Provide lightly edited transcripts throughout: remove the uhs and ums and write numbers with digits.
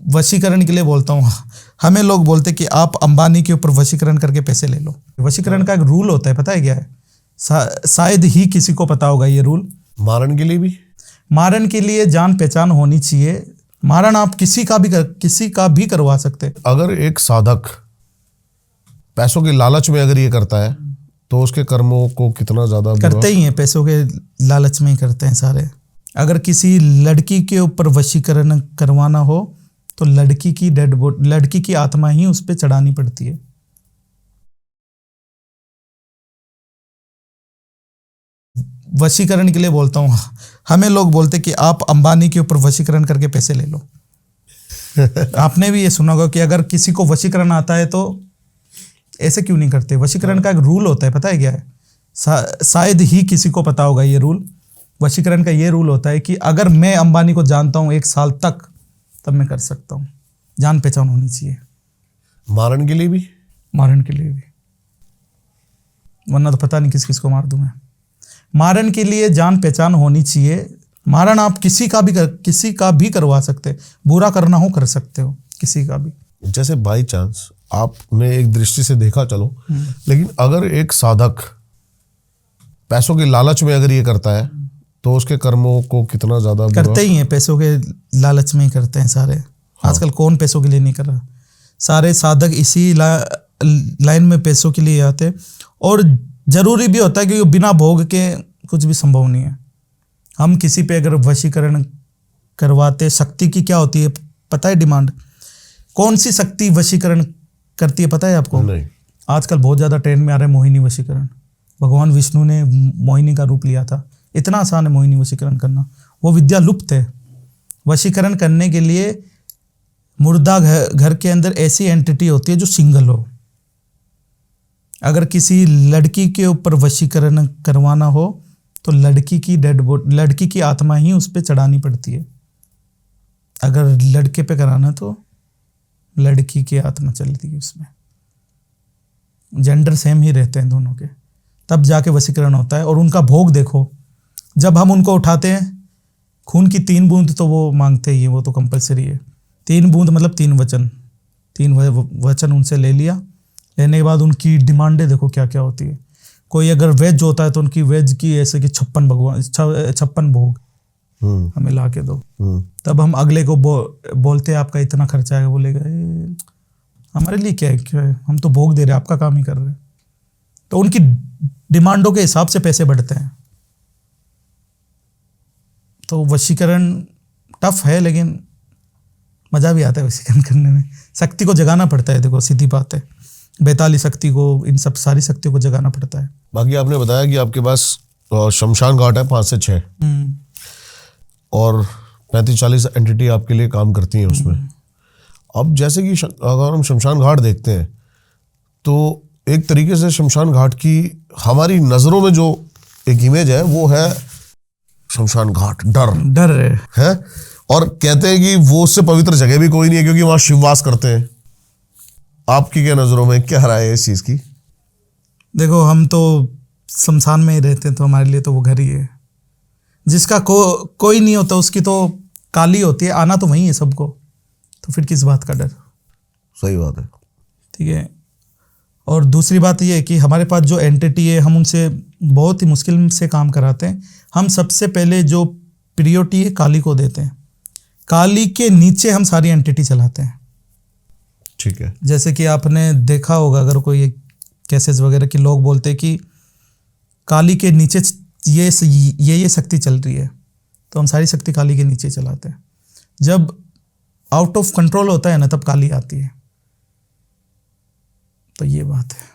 वशीकरण के लिए बोलता हूँ। हमें लोग बोलते कि आप अंबानी के ऊपर वशीकरण करके पैसे ले लो। वशीकरण का एक रूल होता है, पता है क्या है? शायद ही किसी को पता होगा ये रूल। मारन के लिए भी, मारन के लिए जान पहचान होनी चाहिए। मारन आप किसी का भी करवा सकते। अगर एक साधक पैसों के लालच में अगर ये करता है तो उसके कर्मों को कितना ज्यादा करते ही हैं, पैसों के लालच में ही करते हैं सारे। अगर किसी लड़की के ऊपर वशीकरण करवाना हो तो लड़की की डेड बॉडी, लड़की की आत्मा ही उस पर चढ़ानी पड़ती है। वशीकरण के लिए बोलता हूँ। हमें लोग बोलते कि आप अंबानी के ऊपर वशीकरण करके पैसे ले लो। आपने भी ये सुना होगा कि अगर किसी को वशीकरण आता है तो ऐसे क्यों नहीं करते। वशीकरण का एक रूल होता है, पता है क्या है? शायद ही किसी को पता होगा ये रूल। वशीकरण का ये रूल होता है कि अगर मैं अंबानी को जानता हूँ 1 साल तक, तब मैं कर सकता हूँ। जान पहचान होनी चाहिए। मारन के लिए भी, मारन के लिए भी, वरना तो पता नहीं किस किस को मार दूं मैं। मारन के लिए जान पहचान होनी चाहिए। मारन आप किसी का भी करवा सकते। बुरा करना हो कर सकते हो, किसी का भी। जैसे बाई चांस आपने एक दृष्टि से देखा, चलो, लेकिन अगर एक साधक पैसों के लालच में अगर ये करता है तो उसके कर्मों को कितना ज्यादा करते ही हैं, पैसों के लालच में ही करते हैं सारे। हाँ। आजकल कौन पैसों के लिए नहीं कर रहा। सारे साधक इसी लाइन में पैसों के लिए आते। और जरूरी भी होता है क्योंकि बिना भोग के कुछ भी संभव नहीं है। हम किसी पे अगर वशीकरण करवाते, शक्ति की क्या होती है पता है? डिमांड। कौन सी शक्ति वशीकरण करती है पता है आपको? नहीं। आजकल बहुत ज्यादा ट्रेंड में आ रहा है मोहिनी वशीकरण। भगवान विष्णु ने मोहिनी का रूप लिया था। इतना आसान है मोहिनी वशीकरण करना। वो विद्या लुप्त है। वशीकरण करने के लिए मुर्दा घर के अंदर ऐसी एंटिटी होती है जो सिंगल हो। अगर किसी लड़की के ऊपर वशीकरण करवाना हो तो लड़की की डेड बॉडी, लड़की की आत्मा ही उस पर चढ़ानी पड़ती है। अगर लड़के पे कराना तो लड़की की आत्मा चलती है उसमें। जेंडर सेम ही रहते हैं दोनों के, तब जाके वशीकरण होता है। और उनका भोग देखो, जब हम उनको उठाते हैं, खून की 3 बूंद तो वो मांगते ही है, वो तो कंपलसरी है। 3 बूंद मतलब 3 वचन। 3 वचन उनसे ले लिया। लेने के बाद उनकी डिमांडें देखो क्या क्या होती है। कोई अगर वेज होता है तो उनकी वेज की ऐसे कि 56 भोग हमें ला के दो। तब हम अगले को बोलते हैं आपका इतना खर्चा है। बोलेगा हमारे लिए क्या है, हम तो भोग दे रहे हैं, आपका काम ही कर रहे हैं। तो उनकी डिमांडों के हिसाब से पैसे बढ़ते हैं। तो वशीकरण टफ है, लेकिन मजा भी आता है वशीकरण करने में। शक्ति को जगाना पड़ता है, देखो सीधी बात है। बेताली शक्ति को, इन सब सारी शक्तियों को जगाना पड़ता है। बाकी आपने बताया कि आपके पास शमशान घाट है 5 से 6 और 35-40 एंटिटी आपके लिए काम करती हैं उसमें। अब जैसे कि अगर हम शमशान घाट देखते हैं तो एक तरीके से शमशान घाट की हमारी नजरों में जो एक इमेज है वो है शमशान घाट डर है। और कहते हैं कि वो उससे पवित्र जगह भी कोई नहीं है क्योंकि वहां शिववास करते हैं। आपकी क्या नजरों में क्या राय है इस चीज की? देखो, हम तो शमशान में ही रहते हैं तो हमारे लिए तो वो घर ही है। जिसका कोई नहीं होता उसकी तो काली होती है। आना तो वही है सबको, तो फिर किस बात का डर। सही बात है। ठीक है। और दूसरी बात ये है कि हमारे पास जो एंटिटी है, हम उनसे बहुत ही मुश्किल से काम कराते हैं। हम सबसे पहले जो प्रियोरिटी है काली को देते हैं। काली के नीचे हम सारी एंटिटी चलाते हैं। ठीक है। जैसे कि आपने देखा होगा, अगर कोई केसेस वगैरह की लोग बोलते हैं कि काली के नीचे ये शक्ति चल रही है, तो हम सारी शक्ति काली के नीचे चलाते हैं। जब आउट ऑफ कंट्रोल होता है ना, तब काली आती है। तो ये बात है।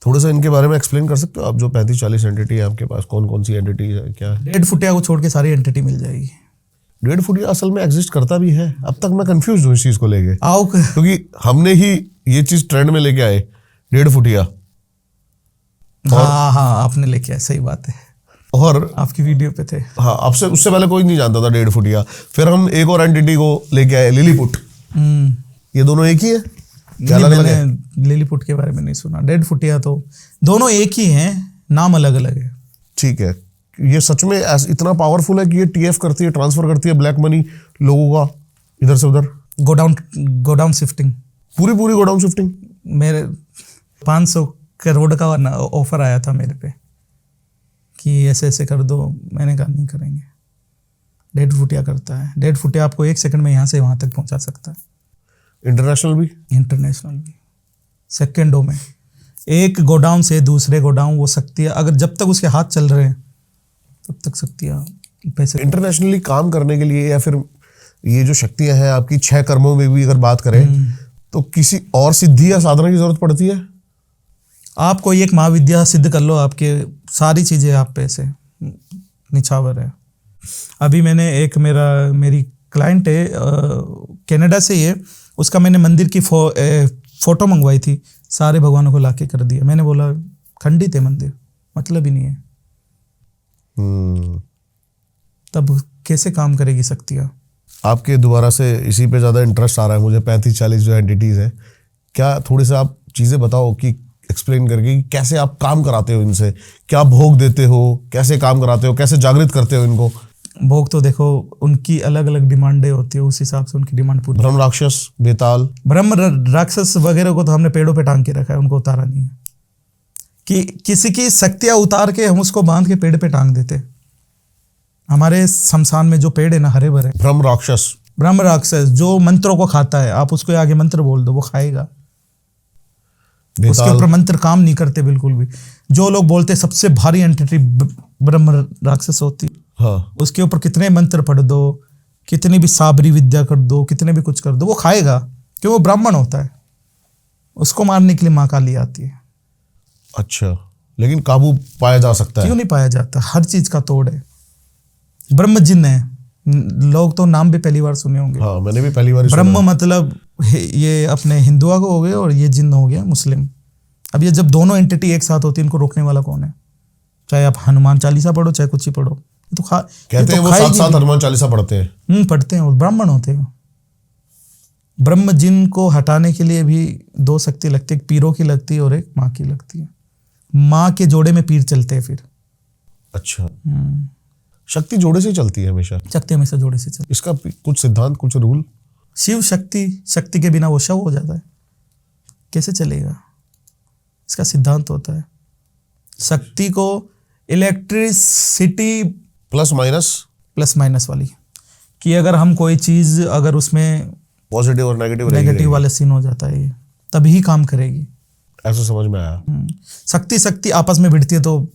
थोड़ा सा इनके बारे में एक्सप्लेन कर सकते हो आप? जो 35-40 एंटिटी है आपके पास, कौन कौन सी एंटिटी है, क्या है? 1.5 फुटिया को छोड़ के सारी एंटिटी मिल जाएगी। 1.5 फुटिया असल में एग्जिस्ट करता भी है? अब तक मैं कंफ्यूज हूँ इस चीज को लेके। आओ, क्योंकि हमने ही ये चीज ट्रेंड में लेके आए 1.5 फुटिया। हाँ, आपने लेके आए, सही बात है। और आपकी वीडियो पे थे। हाँ, आपसे उससे पहले कोई नहीं जानता था 1.5 फुटिया। फिर हम एक और एंटिटी को लेके आए, लिलीपुट। ये दोनों एक ही है क्या? मैंने लिलीपुट के बारे में नहीं सुना। 1.5 फुटिया तो दोनों एक ही हैं, नाम अलग अलग है। ठीक है। ये सच में इतना पावरफुल है कि ये TF करती है, ट्रांसफर करती है ब्लैक मनी लोगों का इधर से उधर? Godown shifting. पूरी गोडाउन शिफ्टिंग? मेरे 500 करोड़ का ऑफर आया था मेरे पे कि ऐसे ऐसे कर दो। मैंने कहा नहीं करेंगे। 1.5 फुटिया करता है। 1.5 फुटिया आपको 1 सेकंड में यहाँ से वहाँ तक पहुँचा सकता है। इंटरनेशनल भी? इंटरनेशनल भी सेकेंडों में। एक गोडाउन से दूसरे गोडाउन वो शक्तियाँ, अगर जब तक उसके हाथ चल रहे हैं तब तक शक्तियाँ पैसे। इंटरनेशनली काम करने के लिए या फिर ये जो शक्तियां हैं आपकी 6 कर्मों में भी अगर बात करें तो किसी और सिद्धि या साधना की जरूरत पड़ती है? आप कोई एक महाविद्या सिद्ध कर लो, आपके सारी चीज़ें आप पे से निछावर है। अभी मैंने मेरी क्लाइंट है कनाडा से ही है, उसका मैंने मंदिर की फोटो मंगवाई थी, सारे भगवानों को लाके कर दिया। मैंने बोला खंडित है मंदिर, मतलब ही नहीं है। तब कैसे काम करेगी शक्तियाँ? आपके दोबारा से इसी पे ज़्यादा इंटरेस्ट आ रहा है मुझे। 35-40 जो एंटिटीज़ हैं, क्या थोड़ी सा आप चीज़ें बताओ कि एक्सप्लेन करके कि कैसे आप काम कराते हो इनसे, क्या भोग देते हो, कैसे काम कराते हो, कैसे जागृत करते हो इनको? भोग तो देखो उनकी अलग अलग डिमांडें होती है, उस हिसाब से उनकी डिमांड पूरी। ब्रह्म राक्षस, बेताल, ब्रह्म राक्षस वगैरह को तो हमने पेड़ों पे टांग के रखा है, उनको उतारा नहीं है। कि किसी की शक्तियाँ उतार के हम उसको बांध के पेड़ पे टांग देते। हमारे शमशान में जो पेड़ है ना, हरे भरे। ब्रह्म राक्षस जो मंत्रों को खाता है, आप उसको आगे मंत्र बोल दो वो खाएगा। उसके ऊपर मंत्र काम नहीं करते बिल्कुल भी। जो लोग बोलते सबसे भारी एंटिटी ब्रह्म राक्षस होती, हाँ, उसके ऊपर कितने मंत्र पढ़ दो, कितनी भी साबरी विद्या कर दो, कितने भी कुछ कर दो, वो खाएगा, क्यों? वो ब्राह्मण होता है। उसको मारने के लिए माँ काली आती है। अच्छा, लेकिन काबू पाया जा सकता है? क्यों नहीं पाया जाता? हर चीज का तोड़ है। ब्रह्म जिन है, लोग तो नाम भी पहली बार सुने होंगे। हाँ, मैंने भी पहली बार। ब्रह्म मतलब ये अपने हिंदुओं को हो गए और ये जिन हो गया मुस्लिम। अब ये जब दोनों एंटिटी एक साथ होती है, इनको रोकने वाला कौन है? चाहे आप हनुमान चालीसा पढ़ो, चाहे कुछ ही पढ़ो, तो कहते हैं वो साथ हनुमान चालीसा पढ़ते हैं। पढ़ते हैं, वो ब्राह्मण होते हैं। ब्रह्म जिन को हटाने के लिए भी 2 शक्ति लगती है, एक पीरों की लगती है और एक माँ की लगती है। माँ के जोड़े में पीर चलते हैं फिर। अच्छा, शक्ति जोड़े से चलती है हमेशा? शक्ति हमेशा जोड़े से चलती। इसका कुछ सिद्धांत, कुछ रूल? शिव शक्ति के बिना वो शव हो जाता है, कैसे चलेगा? इसका सिद्धांत होता है। शक्ति को इलेक्ट्रिसिटी प्लस माइनस वाली, कि अगर हम कोई चीज, अगर उसमें पॉजिटिव और नेगेटिव वाले सीन हो जाता है, तभी काम करेगी। ऐसा समझ में आया। शक्ति आपस में भिड़ती है तो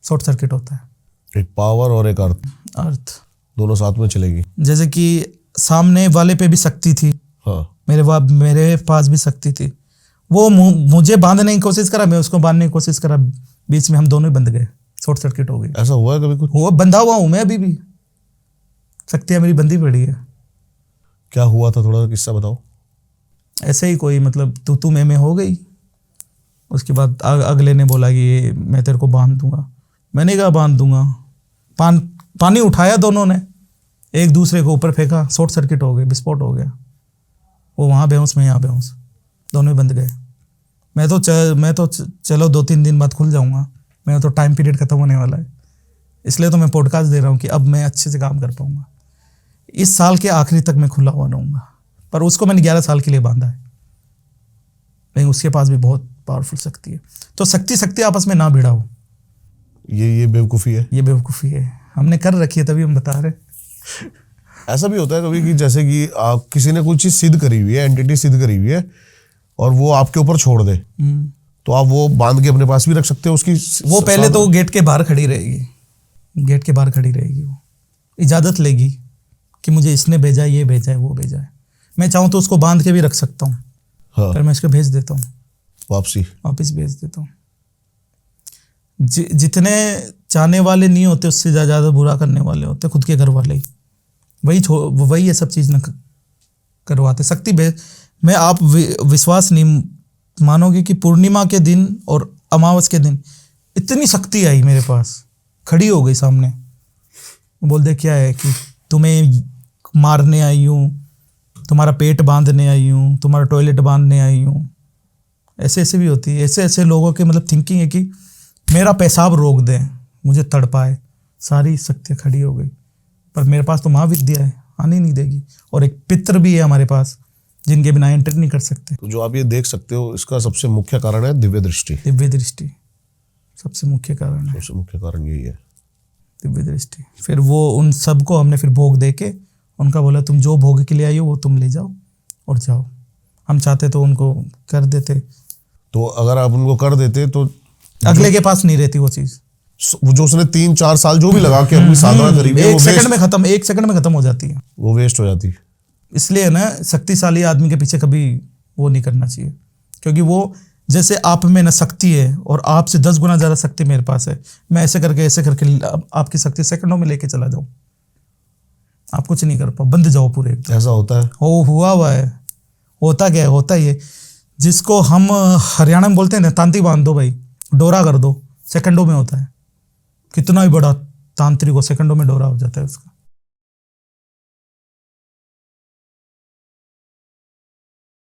शॉर्ट सर्किट होता है। एक पावर और एक अर्थ दोनों साथ में चलेगी। जैसे कि सामने वाले पे भी शक्ति थी, हाँ, मेरे पास भी शक्ति थी। वो मुझे बांधने की कोशिश करा, मैं उसको बांधने की कोशिश करा, बीच में हम दोनों ही बंध गए, शॉर्ट सर्किट हो गई। ऐसा हुआ है कभी कुछ? हुआ, बंधा हुआ हूं मैं अभी भी, शक्तियाँ मेरी बंधी पड़ी है। क्या हुआ था, थोड़ा किस्सा बताओ। ऐसे ही कोई मतलब तू मैं हो गई। उसके बाद अगले ने बोला कि मैं तेरे को बांध दूंगा। मैंने कहा बांध दूंगा। पानी उठाया, दोनों ने एक दूसरे को ऊपर फेंका, शॉर्ट सर्किट हो गया, विस्फोट हो गया। वो वहाँ बेहोश, मैं यहाँ बेहोश, दोनों ही बंद गए। मैं तो चलो 2-3 दिन बाद खुल जाऊँगा, मेरा तो टाइम पीरियड खत्म होने वाला है। इसलिए तो मैं पॉडकास्ट दे रहा हूँ कि अब मैं अच्छे से काम कर पाऊँगा। इस साल के आखिरी तक मैं खुला हुआ रहूँगा। पर उसको मैंने 11 साल के लिए बांधा है, लेकिन उसके पास भी बहुत पावरफुल शक्ति है। तो शक्ति आपस में ना भिड़ा हो, ये बेवकूफ़ी है। ये बेवकूफ़ी है, हमने कर रखी है, तभी हम बता रहे। ऐसा भी होता है कभी कि जैसे कि किसी ने कुछ चीज़ सिद्ध करी हुई है, एंटिटी सिद्ध करी हुई है, और वो आपके ऊपर छोड़ दे, तो आप वो बांध के अपने पास भी रख सकते हो उसकी। वो पहले तो गेट के बाहर खड़ी रहेगी, गेट के बाहर खड़ी रहेगी। वो इजाज़त लेगी कि मुझे इसने भेजा है, ये भेजा है, वो भेजा है। मैं चाहूँ तो उसको बांध के भी रख सकता हूँ। हाँ, पर मैं इसको भेज देता हूँ, वापस भेज देता हूँ। जितने चाहने वाले नहीं होते, उससे ज़्यादा बुरा करने वाले होते, खुद के घर वाले ही। वही ये सब चीज़ न करवाते। शक्ति मैं आप विश्वास नहीं मानोगे कि पूर्णिमा के दिन और अमावस के दिन इतनी शक्ति आई मेरे पास, खड़ी हो गई सामने। बोल दे क्या है कि तुम्हें मारने आई हूँ, तुम्हारा पेट बांधने आई हूँ, तुम्हारा टॉयलेट बांधने आई हूँ। ऐसे भी होती है। ऐसे लोगों के मतलब थिंकिंग है कि मेरा पेशाब रोक दें, मुझे तड़पाए। सारी शक्तियाँ खड़ी हो गई। पर मेरे पास तो महाविद्या है, आने नहीं देगी। और एक पितृ भी है हमारे पास जिनके बिना एंटर नहीं कर सकते। तो जो आप ये देख सकते हो, इसका सबसे मुख्य कारण है दिव्य दृष्टि। दिव्य दृष्टि सबसे मुख्य कारण है, सबसे मुख्य कारण यही है, दिव्य दृष्टि। फिर वो उन सबको हमने फिर भोग दे के उनका बोला तुम जो भोग के लिए आई हो वो तुम ले जाओ और जाओ। हम चाहते तो उनको कर देते, तो अगर आप उनको कर देते तो अगले के पास नहीं रहती वो चीज। जो उसने 3-4 साल जो भी लगा के अपनी साधना करी है, एक सेकंड में खत्म, एक सेकंड में खत्म हो जाती है, वो वेस्ट हो जाती। इसलिए ना शक्तिशाली आदमी के पीछे कभी वो नहीं करना चाहिए, क्योंकि वो जैसे आप में ना शक्ति है और आपसे 10 गुना ज्यादा शक्ति मेरे पास है, मैं ऐसे करके आपकी शक्ति सेकंडों में लेके चला जाऊं, आप कुछ नहीं कर पाओ, बंद जाओ पूरे। ऐसा होता है, हुआ है, होता क्या है, होता ये जिसको हम हरियाणा में बोलते हैं ना तांती बांध दो भाई, डोरा कर दो, सेकंडों में होता है। कितना भी बड़ा तांत्रिक हो, सेकंडों में डोरा हो जाता है उसका।